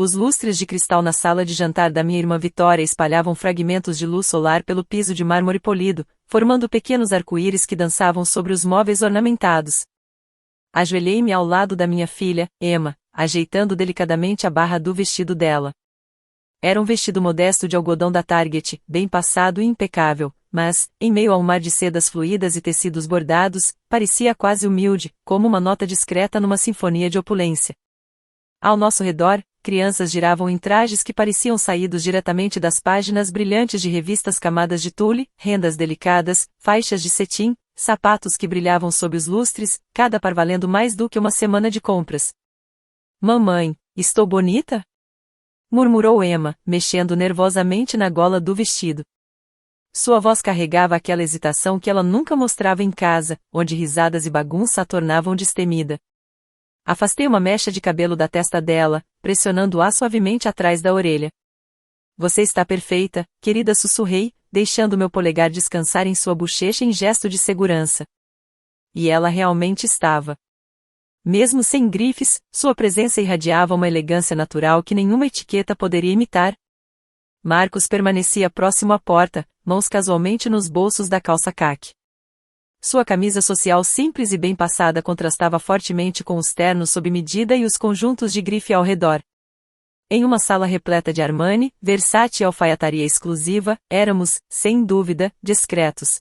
Os lustres de cristal na sala de jantar da minha irmã Vitória espalhavam fragmentos de luz solar pelo piso de mármore polido, formando pequenos arco-íris que dançavam sobre os móveis ornamentados. Ajoelhei-me ao lado da minha filha, Emma, ajeitando delicadamente a barra do vestido dela. Era um vestido modesto de algodão da Target, bem passado e impecável, mas, em meio a um mar de sedas fluídas e tecidos bordados, parecia quase humilde, como uma nota discreta numa sinfonia de opulência. Ao nosso redor, crianças giravam em trajes que pareciam saídos diretamente das páginas brilhantes de revistas, camadas de tule, rendas delicadas, faixas de cetim, sapatos que brilhavam sob os lustres, cada par valendo mais do que uma semana de compras. Mamãe, estou bonita? Murmurou Emma, mexendo nervosamente na gola do vestido. Sua voz carregava aquela hesitação que ela nunca mostrava em casa, onde risadas e bagunça a tornavam destemida. Afastei uma mecha de cabelo da testa dela, pressionando-a suavemente atrás da orelha. Você está perfeita, querida, sussurrei, deixando meu polegar descansar em sua bochecha em gesto de segurança. E ela realmente estava. Mesmo sem grifes, sua presença irradiava uma elegância natural que nenhuma etiqueta poderia imitar. Marcos permanecia próximo à porta, mãos casualmente nos bolsos da calça caque. Sua camisa social simples e bem passada contrastava fortemente com os ternos sob medida e os conjuntos de grife ao redor. Em uma sala repleta de Armani, Versace e alfaiataria exclusiva, éramos, sem dúvida, discretos.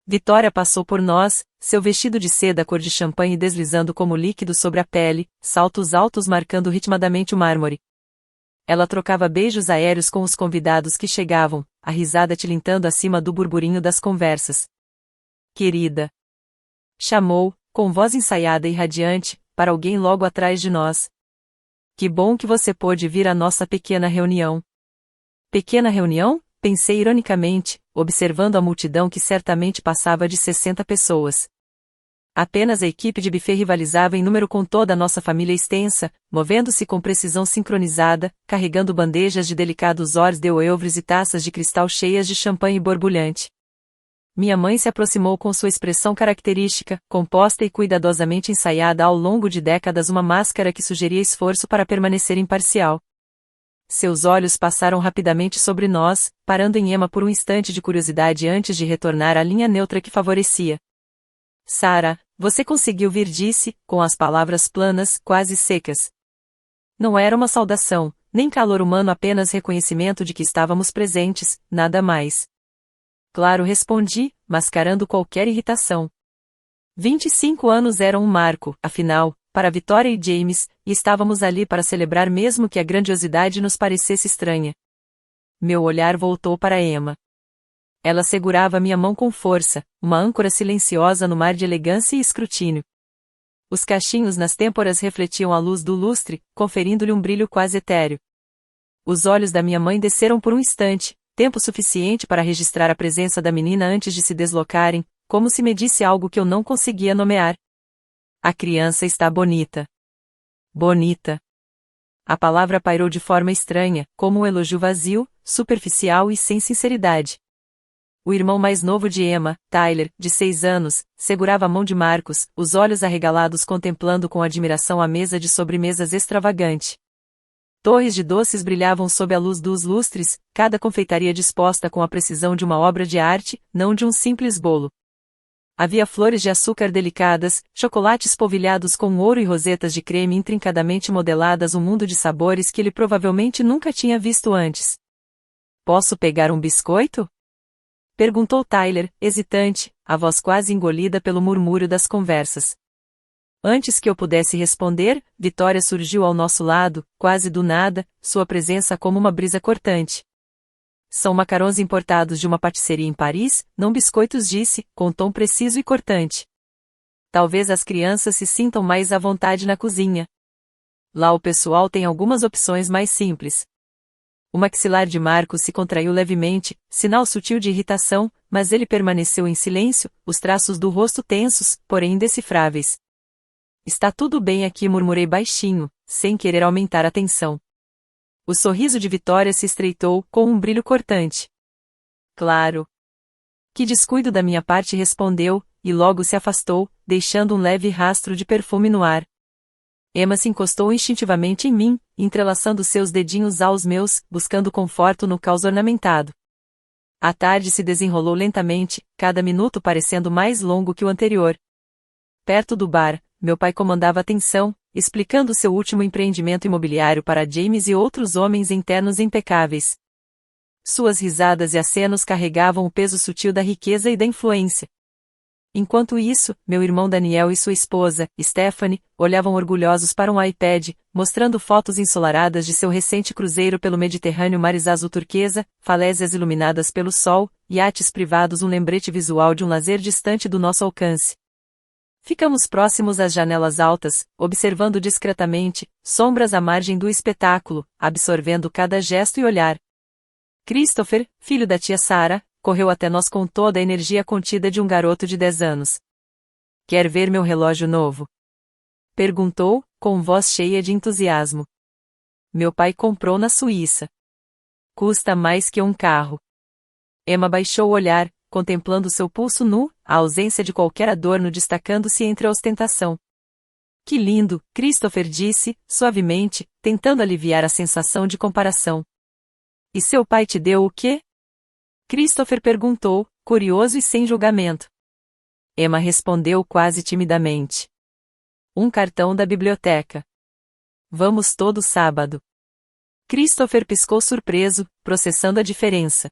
Vitória passou por nós, seu vestido de seda cor de champanhe deslizando como líquido sobre a pele, saltos altos marcando ritmadamente o mármore. Ela trocava beijos aéreos com os convidados que chegavam, a risada tilintando acima do burburinho das conversas. Querida! Chamou, com voz ensaiada e radiante, para alguém logo atrás de nós. Que bom que você pôde vir à nossa pequena reunião. Pequena reunião? Pensei ironicamente, observando a multidão que certamente passava de 60 pessoas. Apenas a equipe de buffet rivalizava em número com toda a nossa família extensa, movendo-se com precisão sincronizada, carregando bandejas de delicados hors d'oeuvres e taças de cristal cheias de champanhe borbulhante. Minha mãe se aproximou com sua expressão característica, composta e cuidadosamente ensaiada ao longo de décadas, uma máscara que sugeria esforço para permanecer imparcial. Seus olhos passaram rapidamente sobre nós, parando em Emma por um instante de curiosidade antes de retornar à linha neutra que favorecia. Sarah, você conseguiu vir, disse, com as palavras planas, quase secas. Não era uma saudação, nem calor humano, apenas reconhecimento de que estávamos presentes, nada mais. Claro, respondi, mascarando qualquer irritação. 25 anos eram um marco, afinal, para Vitória e James, e estávamos ali para celebrar mesmo que a grandiosidade nos parecesse estranha. Meu olhar voltou para Emma. Ela segurava minha mão com força, uma âncora silenciosa no mar de elegância e escrutínio. Os cachinhos nas têmporas refletiam a luz do lustre, conferindo-lhe um brilho quase etéreo. Os olhos da minha mãe desceram por um instante, tempo suficiente para registrar a presença da menina antes de se deslocarem, como se me disse algo que eu não conseguia nomear. A criança está bonita. Bonita. A palavra pairou de forma estranha, como um elogio vazio, superficial e sem sinceridade. O irmão mais novo de Emma, Tyler, de 6 anos, segurava a mão de Marcos, os olhos arregalados contemplando com admiração a mesa de sobremesas extravagante. Torres de doces brilhavam sob a luz dos lustres, cada confeitaria disposta com a precisão de uma obra de arte, não de um simples bolo. Havia flores de açúcar delicadas, chocolates polvilhados com ouro e rosetas de creme intrincadamente modeladas, um mundo de sabores que ele provavelmente nunca tinha visto antes. Posso pegar um biscoito? Perguntou Tyler, hesitante, a voz quase engolida pelo murmúrio das conversas. Antes que eu pudesse responder, Vitória surgiu ao nosso lado, quase do nada, sua presença como uma brisa cortante. São macarons importados de uma patisserie em Paris, não biscoitos, disse, com tom preciso e cortante. Talvez as crianças se sintam mais à vontade na cozinha. Lá o pessoal tem algumas opções mais simples. O maxilar de Marcos se contraiu levemente, sinal sutil de irritação, mas ele permaneceu em silêncio, os traços do rosto tensos, porém indecifráveis. Está tudo bem aqui, murmurei baixinho, sem querer aumentar a tensão. O sorriso de Vitória se estreitou, com um brilho cortante. Claro. Que descuido da minha parte, respondeu, e logo se afastou, deixando um leve rastro de perfume no ar. Emma se encostou instintivamente em mim, entrelaçando seus dedinhos aos meus, buscando conforto no caos ornamentado. A tarde se desenrolou lentamente, cada minuto parecendo mais longo que o anterior. Perto do bar, meu pai comandava a atenção, explicando seu último empreendimento imobiliário para James e outros homens internos impecáveis. Suas risadas e acenos carregavam o peso sutil da riqueza e da influência. Enquanto isso, meu irmão Daniel e sua esposa, Stephanie, olhavam orgulhosos para um iPad, mostrando fotos ensolaradas de seu recente cruzeiro pelo Mediterrâneo, mares azul turquesa, falésias iluminadas pelo sol, iates privados, um lembrete visual de um lazer distante do nosso alcance. Ficamos próximos às janelas altas, observando discretamente, sombras à margem do espetáculo, absorvendo cada gesto e olhar. Christopher, filho da tia Sarah, correu até nós com toda a energia contida de um garoto de 10 anos. Quer ver meu relógio novo? Perguntou, com voz cheia de entusiasmo. Meu pai comprou na Suíça. Custa mais que um carro. Emma baixou o olhar, contemplando seu pulso nu, a ausência de qualquer adorno destacando-se entre a ostentação. Que lindo, Christopher disse, suavemente, tentando aliviar a sensação de comparação. E seu pai te deu o quê? Christopher perguntou, curioso e sem julgamento. Emma respondeu quase timidamente. Um cartão da biblioteca. Vamos todo sábado. Christopher piscou surpreso, processando a diferença.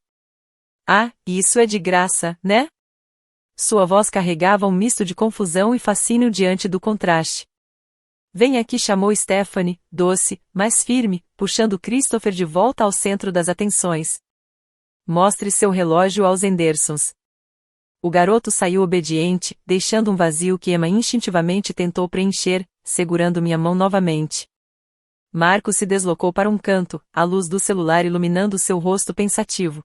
Ah, isso é de graça, né? Sua voz carregava um misto de confusão e fascínio diante do contraste. Vem aqui, chamou Stephanie, doce, mas firme, puxando Christopher de volta ao centro das atenções. Mostre seu relógio aos Hendersons. O garoto saiu obediente, deixando um vazio que Emma instintivamente tentou preencher, segurando minha mão novamente. Marcos se deslocou para um canto, a luz do celular iluminando seu rosto pensativo.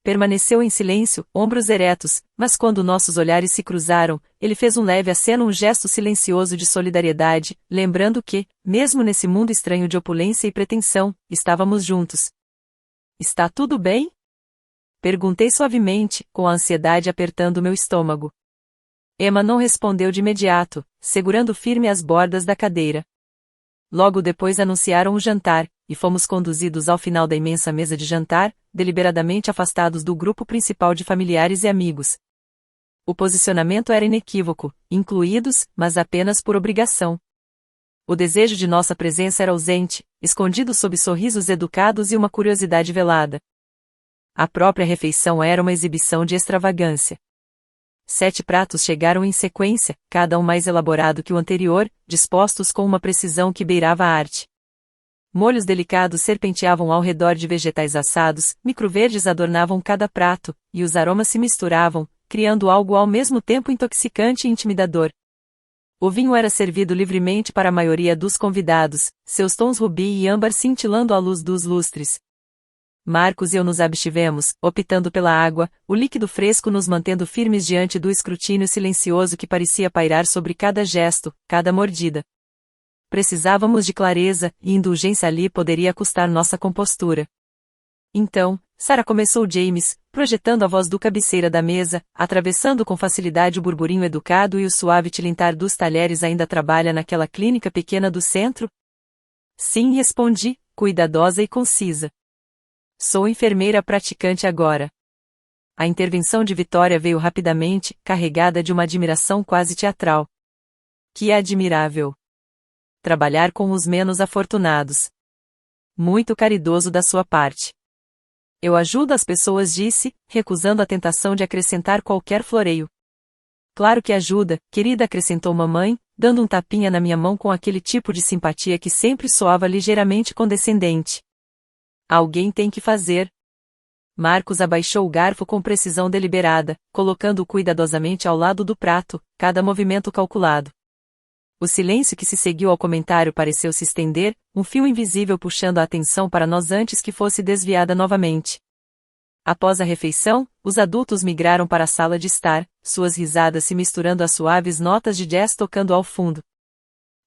Permaneceu em silêncio, ombros eretos, mas quando nossos olhares se cruzaram, ele fez um leve aceno, um gesto silencioso de solidariedade, lembrando que, mesmo nesse mundo estranho de opulência e pretensão, estávamos juntos. Está tudo bem? Perguntei suavemente, com a ansiedade apertando meu estômago. Emma não respondeu de imediato, segurando firme as bordas da cadeira. Logo depois anunciaram o jantar, e fomos conduzidos ao final da imensa mesa de jantar, deliberadamente afastados do grupo principal de familiares e amigos. O posicionamento era inequívoco, incluídos, mas apenas por obrigação. O desejo de nossa presença era ausente, escondido sob sorrisos educados e uma curiosidade velada. A própria refeição era uma exibição de extravagância. 7 pratos chegaram em sequência, cada um mais elaborado que o anterior, dispostos com uma precisão que beirava a arte. Molhos delicados serpenteavam ao redor de vegetais assados, microverdes adornavam cada prato, e os aromas se misturavam, criando algo ao mesmo tempo intoxicante e intimidador. O vinho era servido livremente para a maioria dos convidados, seus tons rubi e âmbar cintilando à luz dos lustres. Marcos e eu nos abstivemos, optando pela água, o líquido fresco nos mantendo firmes diante do escrutínio silencioso que parecia pairar sobre cada gesto, cada mordida. Precisávamos de clareza, e indulgência ali poderia custar nossa compostura. Então, Sarah começou. James, projetando a voz do cabeceira da mesa, atravessando com facilidade o burburinho educado e o suave tilintar dos talheres. Ainda trabalha naquela clínica pequena do centro? Sim, respondi, cuidadosa e concisa. Sou enfermeira praticante agora. A intervenção de Vitória veio rapidamente, carregada de uma admiração quase teatral. Que admirável! Trabalhar com os menos afortunados. Muito caridoso da sua parte. Eu ajudo as pessoas, disse, recusando a tentação de acrescentar qualquer floreio. Claro que ajuda, querida, acrescentou mamãe, dando um tapinha na minha mão com aquele tipo de simpatia que sempre soava ligeiramente condescendente. Alguém tem que fazer. Marcos abaixou o garfo com precisão deliberada, colocando-o cuidadosamente ao lado do prato, cada movimento calculado. O silêncio que se seguiu ao comentário pareceu se estender, um fio invisível puxando a atenção para nós antes que fosse desviada novamente. Após a refeição, os adultos migraram para a sala de estar, suas risadas se misturando às suaves notas de jazz tocando ao fundo.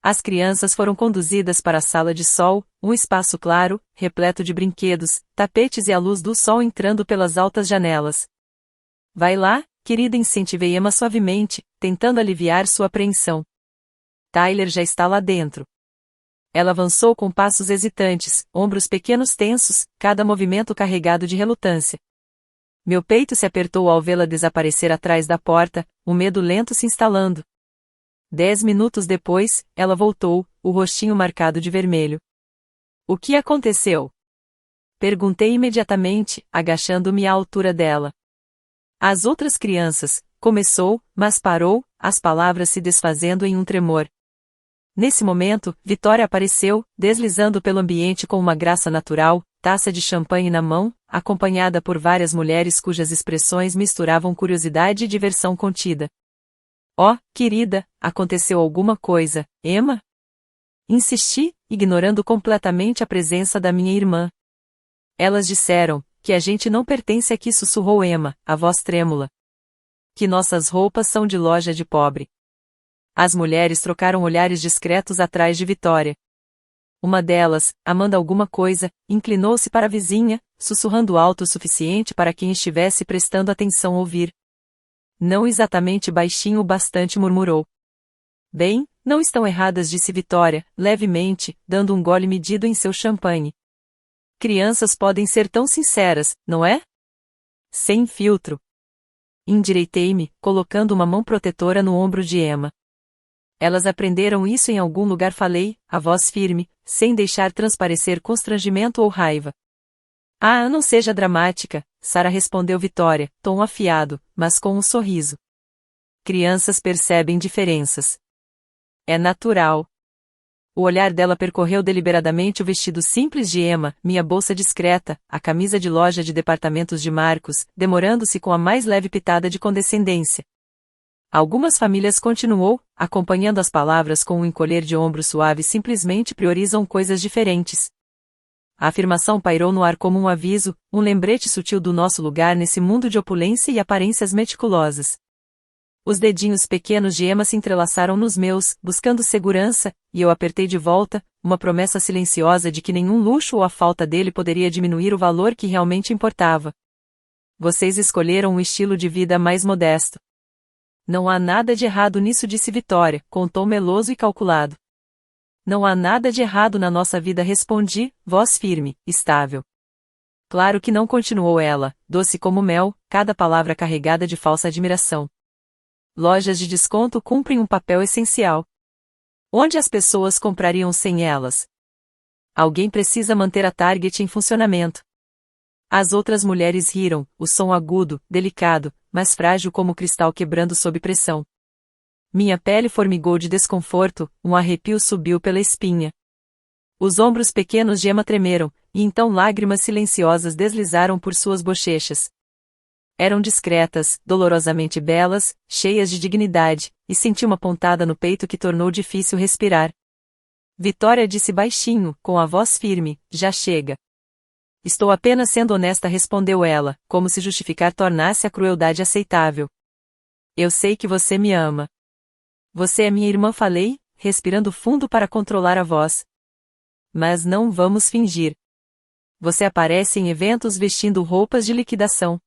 As crianças foram conduzidas para a sala de sol, um espaço claro, repleto de brinquedos, tapetes e a luz do sol entrando pelas altas janelas. Vai lá, querida, incentivei Emma suavemente, tentando aliviar sua apreensão. Tyler já está lá dentro. Ela avançou com passos hesitantes, ombros pequenos tensos, cada movimento carregado de relutância. Meu peito se apertou ao vê-la desaparecer atrás da porta, o medo lento se instalando. 10 minutos depois, ela voltou, o rostinho marcado de vermelho. O que aconteceu? Perguntei imediatamente, agachando-me à altura dela. As outras crianças, começou, mas parou, as palavras se desfazendo em um tremor. Nesse momento, Vitória apareceu, deslizando pelo ambiente com uma graça natural, taça de champanhe na mão, acompanhada por várias mulheres cujas expressões misturavam curiosidade e diversão contida. Oh, querida, aconteceu alguma coisa, Emma? Insisti, ignorando completamente a presença da minha irmã. Elas disseram que a gente não pertence aqui, sussurrou Emma, a voz trêmula. Que nossas roupas são de loja de pobre. As mulheres trocaram olhares discretos atrás de Vitória. Uma delas, amando alguma coisa, inclinou-se para a vizinha, sussurrando alto o suficiente para quem estivesse prestando atenção ouvir. Não exatamente baixinho o bastante, murmurou. Bem, não estão erradas, disse Vitória, levemente, dando um gole medido em seu champanhe. Crianças podem ser tão sinceras, não é? Sem filtro. Endireitei-me, colocando uma mão protetora no ombro de Emma. Elas aprenderam isso em algum lugar, falei, a voz firme, sem deixar transparecer constrangimento ou raiva. Ah, não seja dramática, Sara, respondeu Vitória, tom afiado, mas com um sorriso. Crianças percebem diferenças. É natural. O olhar dela percorreu deliberadamente o vestido simples de Emma, minha bolsa discreta, a camisa de loja de departamentos de Marcos, demorando-se com a mais leve pitada de condescendência. Algumas famílias, continuou, acompanhando as palavras com um encolher de ombros suave, simplesmente priorizam coisas diferentes. A afirmação pairou no ar como um aviso, um lembrete sutil do nosso lugar nesse mundo de opulência e aparências meticulosas. Os dedinhos pequenos de Emma se entrelaçaram nos meus, buscando segurança, e eu apertei de volta, uma promessa silenciosa de que nenhum luxo ou a falta dele poderia diminuir o valor que realmente importava. Vocês escolheram um estilo de vida mais modesto. Não há nada de errado nisso, disse Vitória, com tom meloso e calculado. Não há nada de errado na nossa vida, respondi, voz firme, estável. Claro que não, continuou ela, doce como mel, cada palavra carregada de falsa admiração. Lojas de desconto cumprem um papel essencial. Onde as pessoas comprariam sem elas? Alguém precisa manter a Target em funcionamento. As outras mulheres riram, o som agudo, delicado, mas frágil como cristal quebrando sob pressão. Minha pele formigou de desconforto, um arrepio subiu pela espinha. Os ombros pequenos de Emma tremeram, e então lágrimas silenciosas deslizaram por suas bochechas. Eram discretas, dolorosamente belas, cheias de dignidade, e senti uma pontada no peito que tornou difícil respirar. Vitória disse baixinho, com a voz firme, já chega. Estou apenas sendo honesta, respondeu ela, como se justificar tornasse a crueldade aceitável. Eu sei que você me ama. Você é minha irmã, falei, respirando fundo para controlar a voz. Mas não vamos fingir. Você aparece em eventos vestindo roupas de liquidação.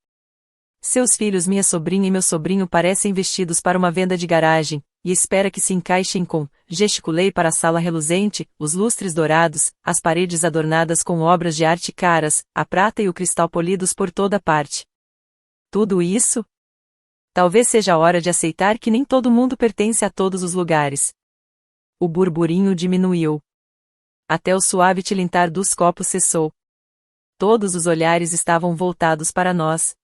Seus filhos, minha sobrinha e meu sobrinho, parecem vestidos para uma venda de garagem, e espera que se encaixem com, gesticulei para a sala reluzente, os lustres dourados, as paredes adornadas com obras de arte caras, a prata e o cristal polidos por toda parte. Tudo isso? Talvez seja a hora de aceitar que nem todo mundo pertence a todos os lugares. O burburinho diminuiu. Até o suave tilintar dos copos cessou. Todos os olhares estavam voltados para nós.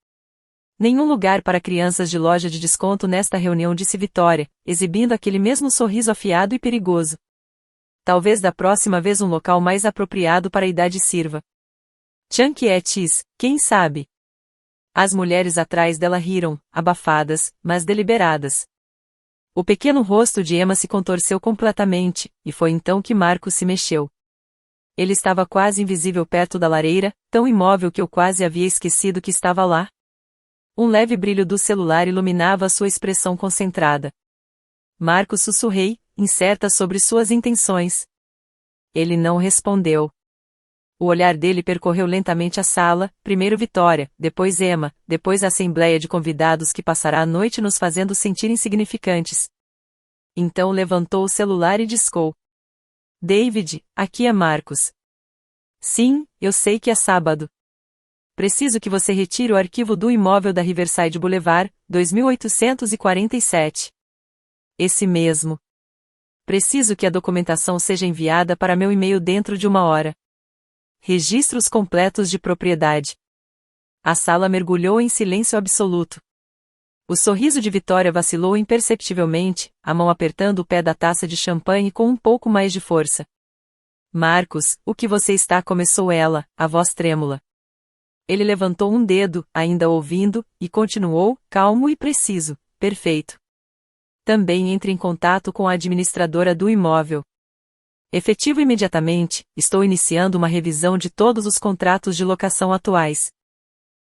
Nenhum lugar para crianças de loja de desconto nesta reunião, disse Vitória, exibindo aquele mesmo sorriso afiado e perigoso. Talvez da próxima vez um local mais apropriado para a idade sirva. Chunky, quem sabe? As mulheres atrás dela riram, abafadas, mas deliberadas. O pequeno rosto de Emma se contorceu completamente, e foi então que Marcos se mexeu. Ele estava quase invisível perto da lareira, tão imóvel que eu quase havia esquecido que estava lá. Um leve brilho do celular iluminava a sua expressão concentrada. Marcos, sussurrei, incerta sobre suas intenções. Ele não respondeu. O olhar dele percorreu lentamente a sala, primeiro Vitória, depois Emma, depois a assembleia de convidados que passará a noite nos fazendo sentir insignificantes. Então levantou o celular e discou. David, aqui é Marcos. Sim, eu sei que é sábado. Preciso que você retire o arquivo do imóvel da Riverside Boulevard, 2847. Esse mesmo. Preciso que a documentação seja enviada para meu e-mail dentro de 1 hora. Registros completos de propriedade. A sala mergulhou em silêncio absoluto. O sorriso de Vitória vacilou imperceptivelmente, a mão apertando o pé da taça de champanhe com um pouco mais de força. Marcos, o que você está? Começou ela, a voz trêmula. Ele levantou um dedo, ainda ouvindo, e continuou, calmo e preciso. Perfeito. Também entre em contato com a administradora do imóvel. Efetivo imediatamente, estou iniciando uma revisão de todos os contratos de locação atuais.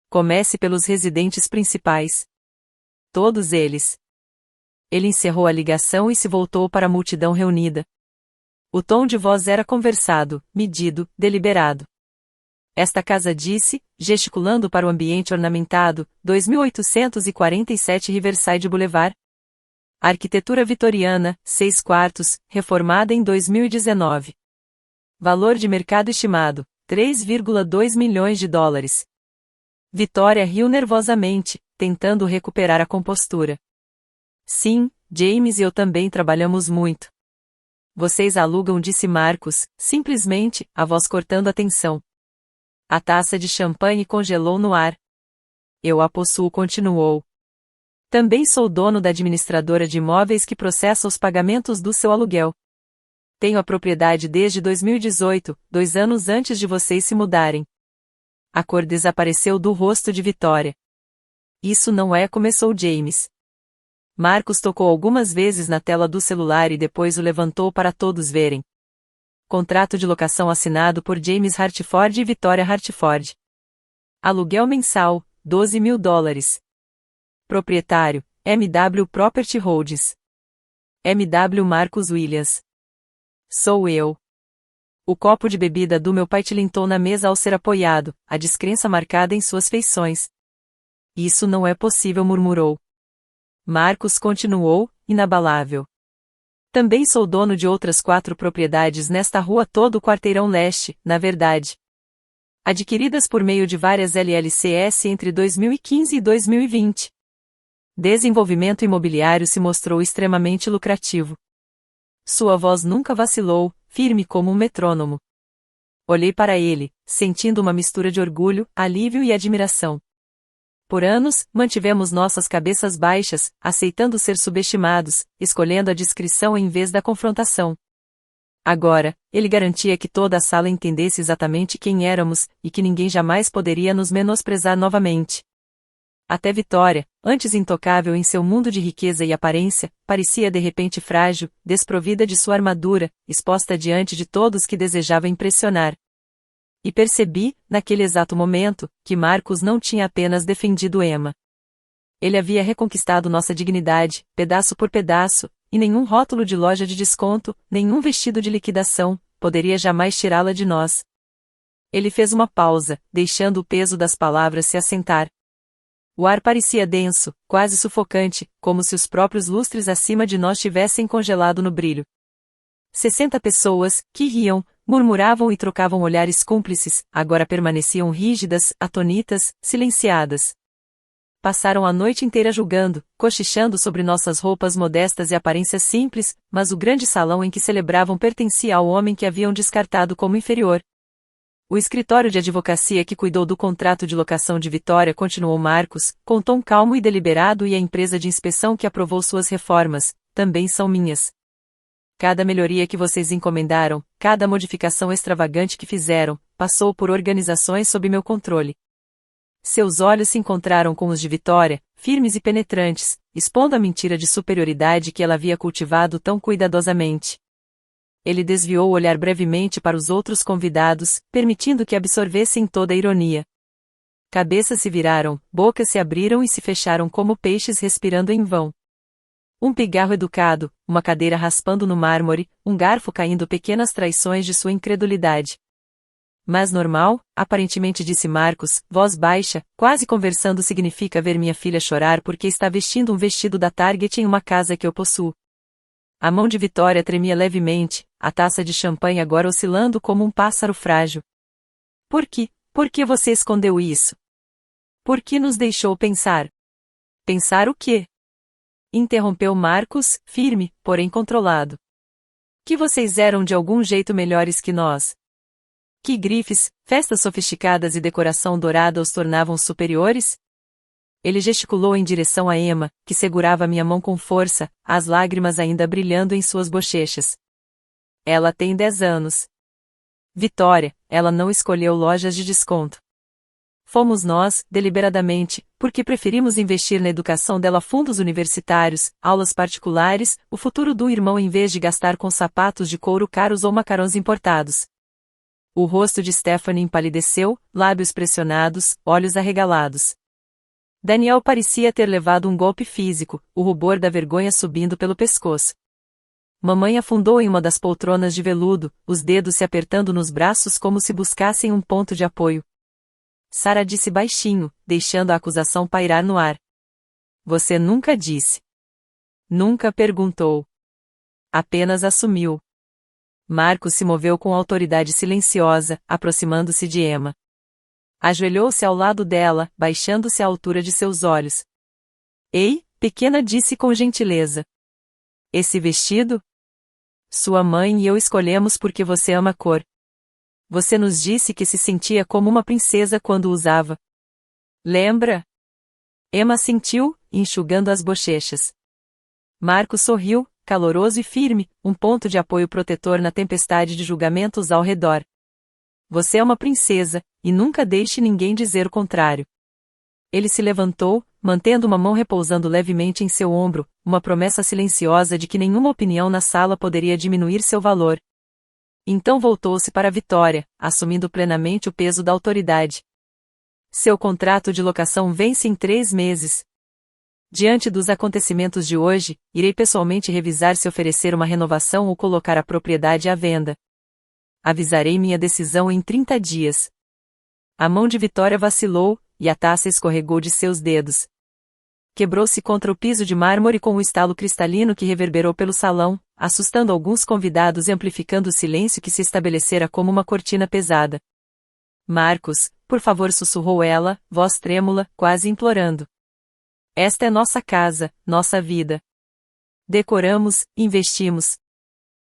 Comece pelos residentes principais. Todos eles. Ele encerrou a ligação e se voltou para a multidão reunida. O tom de voz era conversado, medido, deliberado. Esta casa disse, gesticulando para o ambiente ornamentado, 2847 Riverside Boulevard. Arquitetura vitoriana, 6 quartos, reformada em 2019. Valor de mercado estimado, 3,2 milhões de dólares. Vitória riu nervosamente, tentando recuperar a compostura. Sim, James e eu também trabalhamos muito. Vocês alugam, disse Marcos, simplesmente, a voz cortando a tensão. A taça de champanhe congelou no ar. Eu a possuo, continuou. Também sou dono da administradora de imóveis que processa os pagamentos do seu aluguel. Tenho a propriedade desde 2018, 2 anos antes de vocês se mudarem. A cor desapareceu do rosto de Vitória. Isso não é, começou James. Marcos tocou algumas vezes na tela do celular e depois o levantou para todos verem. Contrato de locação assinado por James Hartford e Vitória Hartford. Aluguel mensal, 12 mil dólares. Proprietário, MW Property Holdings. MW Marcos Williams. Sou eu. O copo de bebida do meu pai tilintou na mesa ao ser apoiado, a descrença marcada em suas feições. Isso não é possível, murmurou. Marcos continuou, inabalável. Também sou dono de outras 4 propriedades nesta rua, todo o quarteirão leste, na verdade. Adquiridas por meio de várias LLCs entre 2015 e 2020. Desenvolvimento imobiliário se mostrou extremamente lucrativo. Sua voz nunca vacilou, firme como um metrônomo. Olhei para ele, sentindo uma mistura de orgulho, alívio e admiração. Por anos, mantivemos nossas cabeças baixas, aceitando ser subestimados, escolhendo a discrição em vez da confrontação. Agora, ele garantia que toda a sala entendesse exatamente quem éramos, e que ninguém jamais poderia nos menosprezar novamente. Até Vitória, antes intocável em seu mundo de riqueza e aparência, parecia de repente frágil, desprovida de sua armadura, exposta diante de todos que desejava impressionar. E percebi, naquele exato momento, que Marcos não tinha apenas defendido Emma. Ele havia reconquistado nossa dignidade, pedaço por pedaço, e nenhum rótulo de loja de desconto, nenhum vestido de liquidação, poderia jamais tirá-la de nós. Ele fez uma pausa, deixando o peso das palavras se assentar. O ar parecia denso, quase sufocante, como se os próprios lustres acima de nós tivessem congelado no brilho. 60 pessoas, que riam, murmuravam e trocavam olhares cúmplices, agora permaneciam rígidas, atonitas, silenciadas. Passaram a noite inteira julgando, cochichando sobre nossas roupas modestas e aparências simples, mas o grande salão em que celebravam pertencia ao homem que haviam descartado como inferior. O escritório de advocacia que cuidou do contrato de locação de Vitória, continuou Marcos, com tom calmo e deliberado, e a empresa de inspeção que aprovou suas reformas, também são minhas. Cada melhoria que vocês encomendaram, cada modificação extravagante que fizeram, passou por organizações sob meu controle. Seus olhos se encontraram com os de Vitória, firmes e penetrantes, expondo a mentira de superioridade que ela havia cultivado tão cuidadosamente. Ele desviou o olhar brevemente para os outros convidados, permitindo que absorvessem toda a ironia. Cabeças se viraram, bocas se abriram e se fecharam como peixes respirando em vão. Um pigarro educado, uma cadeira raspando no mármore, um garfo caindo, pequenas traições de sua incredulidade. Mas normal, aparentemente, disse Marcos, voz baixa, quase conversando. Significa ver minha filha chorar porque está vestindo um vestido da Target em uma casa que eu possuo. A mão de Vitória tremia levemente, a taça de champanhe agora oscilando como um pássaro frágil. Por que? Por que você escondeu isso? Por que nos deixou pensar? Pensar o quê? Interrompeu Marcos, firme, porém controlado. Que vocês eram de algum jeito melhores que nós. Que grifes, festas sofisticadas e decoração dourada os tornavam superiores? Ele gesticulou em direção a Emma, que segurava minha mão com força, as lágrimas ainda brilhando em suas bochechas. Ela tem 10 anos. Vitória, ela não escolheu lojas de desconto. Fomos nós, deliberadamente, porque preferimos investir na educação dela, fundos universitários, aulas particulares, o futuro do irmão em vez de gastar com sapatos de couro caros ou macarrões importados. O rosto de Stephanie empalideceu, lábios pressionados, olhos arregalados. Daniel parecia ter levado um golpe físico, o rubor da vergonha subindo pelo pescoço. Mamãe afundou em uma das poltronas de veludo, os dedos se apertando nos braços como se buscassem um ponto de apoio. Sarah disse baixinho, deixando a acusação pairar no ar. Você nunca disse. Nunca perguntou. Apenas assumiu. Marcos se moveu com autoridade silenciosa, aproximando-se de Emma. Ajoelhou-se ao lado dela, baixando-se à altura de seus olhos. Ei, pequena, disse com gentileza. Esse vestido? Sua mãe e eu escolhemos porque você ama a cor. Você nos disse que se sentia como uma princesa quando o usava. Lembra? Emma assentiu, enxugando as bochechas. Marcos sorriu, caloroso e firme, um ponto de apoio protetor na tempestade de julgamentos ao redor. Você é uma princesa, e nunca deixe ninguém dizer o contrário. Ele se levantou, mantendo uma mão repousando levemente em seu ombro, uma promessa silenciosa de que nenhuma opinião na sala poderia diminuir seu valor. Então voltou-se para Vitória, assumindo plenamente o peso da autoridade. Seu contrato de locação vence em 3 meses. Diante dos acontecimentos de hoje, irei pessoalmente revisar se oferecer uma renovação ou colocar a propriedade à venda. Avisarei minha decisão em 30 dias. A mão de Vitória vacilou, e a taça escorregou de seus dedos. Quebrou-se contra o piso de mármore com um estalo cristalino que reverberou pelo salão, assustando alguns convidados e amplificando o silêncio que se estabelecera como uma cortina pesada. Marcos, por favor, sussurrou ela, voz trêmula, quase implorando. Esta é nossa casa, nossa vida. Decoramos, investimos.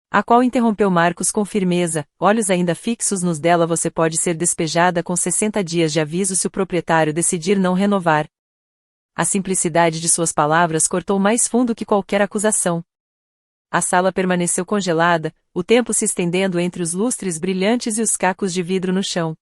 A qual interrompeu Marcos com firmeza, olhos ainda fixos nos dela. Você pode ser despejada com 60 dias de aviso se o proprietário decidir não renovar. A simplicidade de suas palavras cortou mais fundo que qualquer acusação. A sala permaneceu congelada, o tempo se estendendo entre os lustres brilhantes e os cacos de vidro no chão.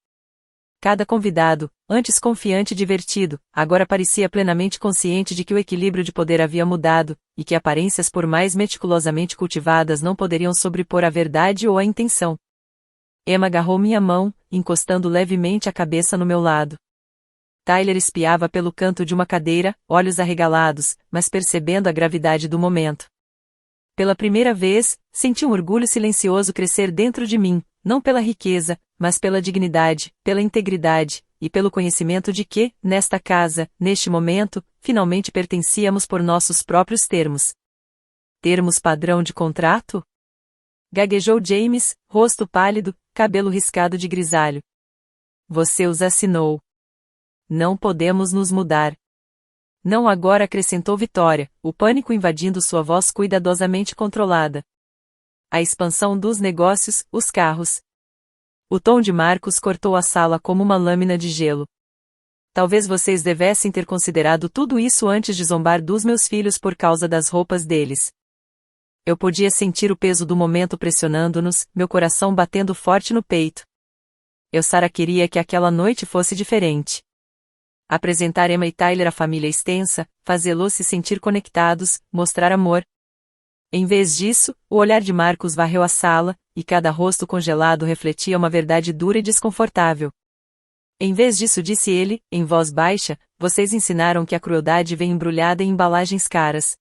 Cada convidado, antes confiante e divertido, agora parecia plenamente consciente de que o equilíbrio de poder havia mudado, e que aparências por mais meticulosamente cultivadas não poderiam sobrepor a verdade ou a intenção. Emma agarrou minha mão, encostando levemente a cabeça no meu lado. Tyler espiava pelo canto de uma cadeira, olhos arregalados, mas percebendo a gravidade do momento. Pela primeira vez, senti um orgulho silencioso crescer dentro de mim, não pela riqueza, mas pela dignidade, pela integridade, e pelo conhecimento de que, nesta casa, neste momento, finalmente pertencíamos por nossos próprios termos. Termos padrão de contrato? Gaguejou James, rosto pálido, cabelo riscado de grisalho. Você os assinou. Não podemos nos mudar. Não agora, acrescentou Vitória, o pânico invadindo sua voz cuidadosamente controlada. A expansão dos negócios, os carros. O tom de Marcos cortou a sala como uma lâmina de gelo. Talvez vocês devessem ter considerado tudo isso antes de zombar dos meus filhos por causa das roupas deles. Eu podia sentir o peso do momento pressionando-nos, meu coração batendo forte no peito. Sarah queria que aquela noite fosse diferente. Apresentar Emma e Tyler à família extensa, fazê-los se sentir conectados, mostrar amor. Em vez disso, o olhar de Marcos varreu a sala, e cada rosto congelado refletia uma verdade dura e desconfortável. Em vez disso, disse ele, em voz baixa, vocês ensinaram que a crueldade vem embrulhada em embalagens caras.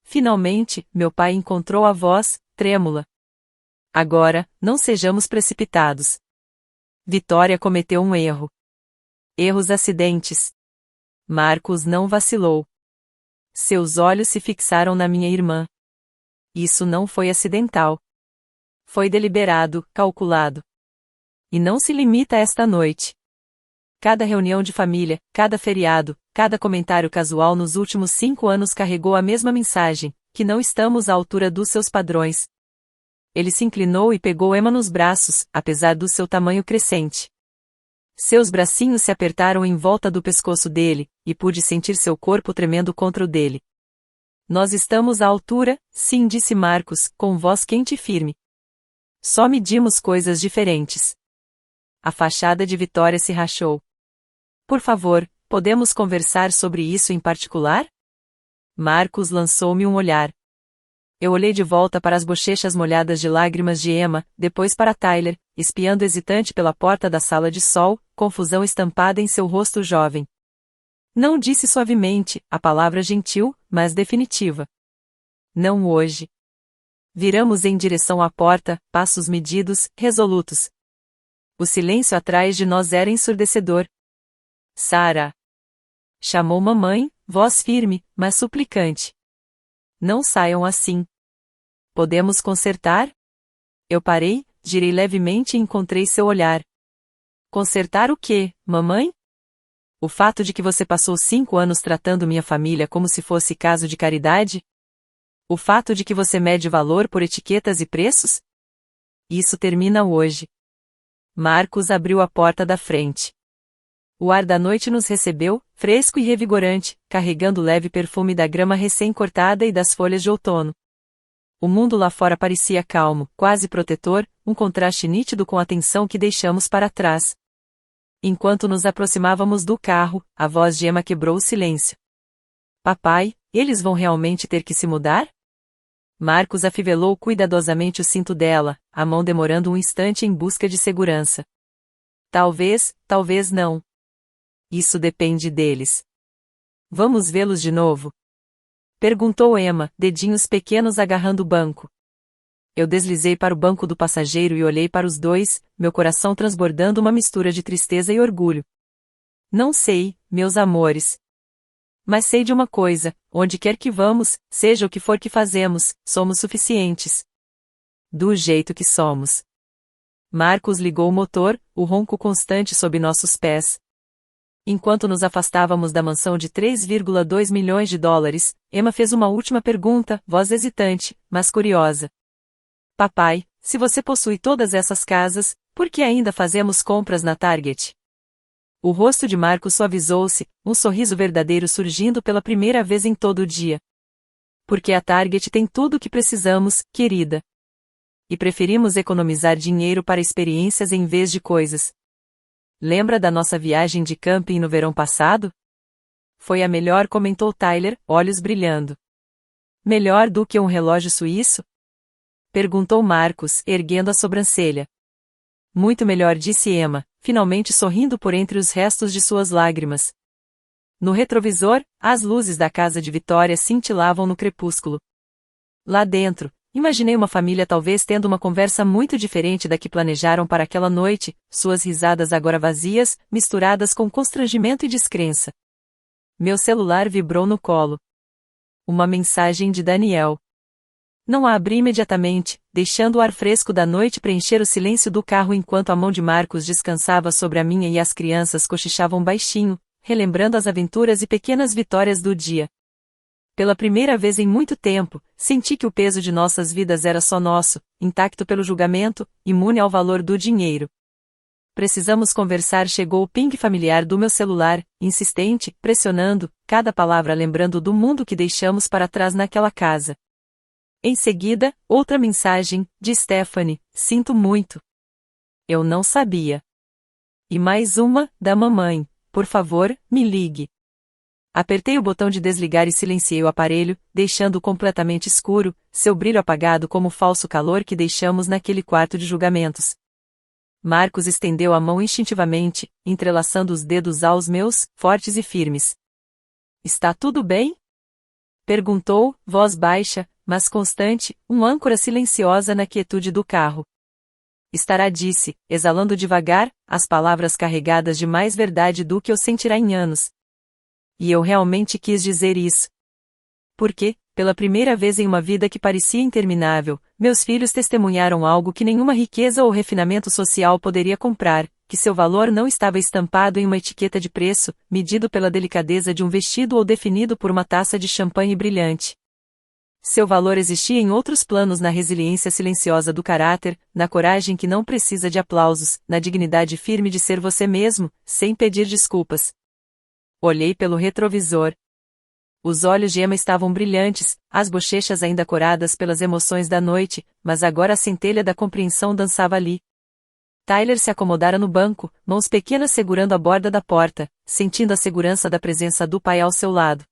Finalmente, meu pai encontrou a voz, trêmula. Agora, não sejamos precipitados. Vitória cometeu um erro. Erros acidentes. Marcos não vacilou. Seus olhos se fixaram na minha irmã. Isso não foi acidental. Foi deliberado, calculado. E não se limita a esta noite. Cada reunião de família, cada feriado, cada comentário casual nos últimos 5 anos carregou a mesma mensagem, que não estamos à altura dos seus padrões. Ele se inclinou e pegou Emma nos braços, apesar do seu tamanho crescente. Seus bracinhos se apertaram em volta do pescoço dele, e pude sentir seu corpo tremendo contra o dele. Nós estamos à altura, sim, disse Marcos, com voz quente e firme. Só medimos coisas diferentes. A fachada de Vitória se rachou. Por favor, podemos conversar sobre isso em particular? Marcos lançou-me um olhar. Eu olhei de volta para as bochechas molhadas de lágrimas de Emma, depois para Tyler, espiando hesitante pela porta da sala de sol, confusão estampada em seu rosto jovem. Não disse suavemente, a palavra gentil, mas definitiva. Não hoje. Viramos em direção à porta, passos medidos, resolutos. O silêncio atrás de nós era ensurdecedor. Sarah! Chamou mamãe, voz firme, mas suplicante. Não saiam assim. Podemos consertar? Eu parei, girei levemente e encontrei seu olhar. Consertar o quê, mamãe? O fato de que você passou 5 anos tratando minha família como se fosse caso de caridade? O fato de que você mede valor por etiquetas e preços? Isso termina hoje. Marcos abriu a porta da frente. O ar da noite nos recebeu, fresco e revigorante, carregando o leve perfume da grama recém-cortada e das folhas de outono. O mundo lá fora parecia calmo, quase protetor, um contraste nítido com a tensão que deixamos para trás. Enquanto nos aproximávamos do carro, a voz de Emma quebrou o silêncio. Papai, eles vão realmente ter que se mudar? Marcos afivelou cuidadosamente o cinto dela, a mão demorando um instante em busca de segurança. Talvez, talvez não. Isso depende deles. Vamos vê-los de novo? Perguntou Emma, dedinhos pequenos agarrando o banco. Eu deslizei para o banco do passageiro e olhei para os dois, meu coração transbordando uma mistura de tristeza e orgulho. Não sei, meus amores. Mas sei de uma coisa, onde quer que vamos, seja o que for que fazemos, somos suficientes. Do jeito que somos. Marcos ligou o motor, o ronco constante sob nossos pés. Enquanto nos afastávamos da mansão de 3,2 milhões de dólares, Emma fez uma última pergunta, voz hesitante, mas curiosa. Papai, se você possui todas essas casas, por que ainda fazemos compras na Target? O rosto de Marcos suavizou-se, um sorriso verdadeiro surgindo pela primeira vez em todo o dia. Porque a Target tem tudo o que precisamos, querida. E preferimos economizar dinheiro para experiências em vez de coisas. Lembra da nossa viagem de camping no verão passado? Foi a melhor, comentou Tyler, olhos brilhando. Melhor do que um relógio suíço? Perguntou Marcos, erguendo a sobrancelha. Muito melhor, disse Emma, finalmente sorrindo por entre os restos de suas lágrimas. No retrovisor, as luzes da casa de Vitória cintilavam no crepúsculo. Lá dentro, imaginei uma família talvez tendo uma conversa muito diferente da que planejaram para aquela noite, suas risadas agora vazias, misturadas com constrangimento e descrença. Meu celular vibrou no colo. Uma mensagem de Daniel. Não a abri imediatamente, deixando o ar fresco da noite preencher o silêncio do carro enquanto a mão de Marcos descansava sobre a minha e as crianças cochichavam baixinho, relembrando as aventuras e pequenas vitórias do dia. Pela primeira vez em muito tempo, senti que o peso de nossas vidas era só nosso, intacto pelo julgamento, imune ao valor do dinheiro. Precisamos conversar, chegou o ping familiar do meu celular, insistente, pressionando, cada palavra lembrando do mundo que deixamos para trás naquela casa. Em seguida, outra mensagem, de Stephanie, sinto muito. Eu não sabia. E mais uma, da mamãe, por favor, me ligue. Apertei o botão de desligar e silenciei o aparelho, deixando-o completamente escuro, seu brilho apagado como o falso calor que deixamos naquele quarto de julgamentos. Marcos estendeu a mão instintivamente, entrelaçando os dedos aos meus, fortes e firmes. Está tudo bem? Perguntou, voz baixa, mas constante, âncora silenciosa na quietude do carro. Estará, disse, exalando devagar, as palavras carregadas de mais verdade do que eu sentirá em anos. E eu realmente quis dizer isso. Porque, pela primeira vez em uma vida que parecia interminável, meus filhos testemunharam algo que nenhuma riqueza ou refinamento social poderia comprar, que seu valor não estava estampado em uma etiqueta de preço, medido pela delicadeza de um vestido ou definido por uma taça de champanhe brilhante. Seu valor existia em outros planos, na resiliência silenciosa do caráter, na coragem que não precisa de aplausos, na dignidade firme de ser você mesmo, sem pedir desculpas. Olhei pelo retrovisor. Os olhos de Emma estavam brilhantes, as bochechas ainda coradas pelas emoções da noite, mas agora a centelha da compreensão dançava ali. Tyler se acomodara no banco, mãos pequenas segurando a borda da porta, sentindo a segurança da presença do pai ao seu lado.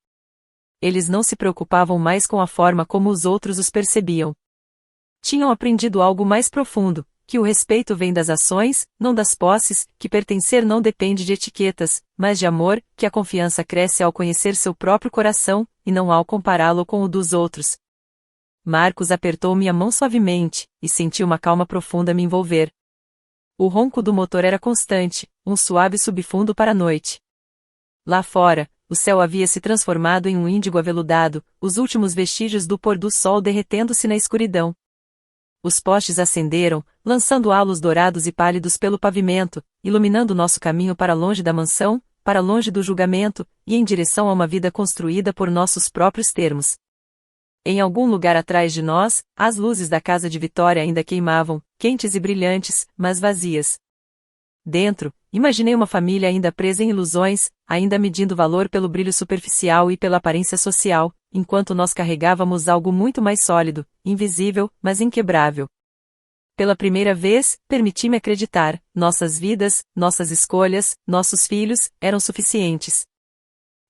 Eles não se preocupavam mais com a forma como os outros os percebiam. Tinham aprendido algo mais profundo, que o respeito vem das ações, não das posses, que pertencer não depende de etiquetas, mas de amor, que a confiança cresce ao conhecer seu próprio coração, e não ao compará-lo com o dos outros. Marcos apertou minha mão suavemente, e senti uma calma profunda me envolver. O ronco do motor era constante, um suave subfundo para a noite. Lá fora, o céu havia se transformado em um índigo aveludado, os últimos vestígios do pôr do sol derretendo-se na escuridão. Os postes acenderam, lançando halos dourados e pálidos pelo pavimento, iluminando nosso caminho para longe da mansão, para longe do julgamento, e em direção a uma vida construída por nossos próprios termos. Em algum lugar atrás de nós, as luzes da casa de Vitória ainda queimavam, quentes e brilhantes, mas vazias. Dentro, imaginei uma família ainda presa em ilusões, ainda medindo valor pelo brilho superficial e pela aparência social, enquanto nós carregávamos algo muito mais sólido, invisível, mas inquebrável. Pela primeira vez, permiti-me acreditar, nossas vidas, nossas escolhas, nossos filhos, eram suficientes.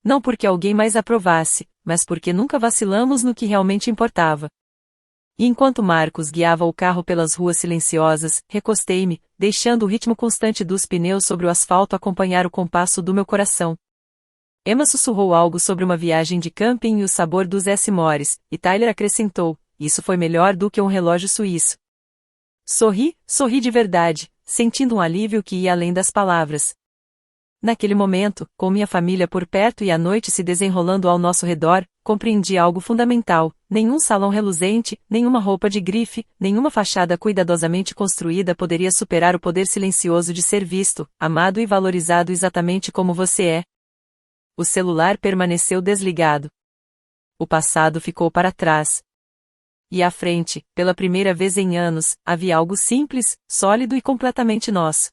Não porque alguém mais aprovasse, mas porque nunca vacilamos no que realmente importava. E enquanto Marcos guiava o carro pelas ruas silenciosas, recostei-me, deixando o ritmo constante dos pneus sobre o asfalto acompanhar o compasso do meu coração. Emma sussurrou algo sobre uma viagem de camping e o sabor dos S-Mores, e Tyler acrescentou, isso foi melhor do que um relógio suíço. Sorri de verdade, sentindo um alívio que ia além das palavras. Naquele momento, com minha família por perto e a noite se desenrolando ao nosso redor, compreendi algo fundamental: nenhum salão reluzente, nenhuma roupa de grife, nenhuma fachada cuidadosamente construída poderia superar o poder silencioso de ser visto, amado e valorizado exatamente como você é. O celular permaneceu desligado. O passado ficou para trás. E à frente, pela primeira vez em anos, havia algo simples, sólido e completamente nosso.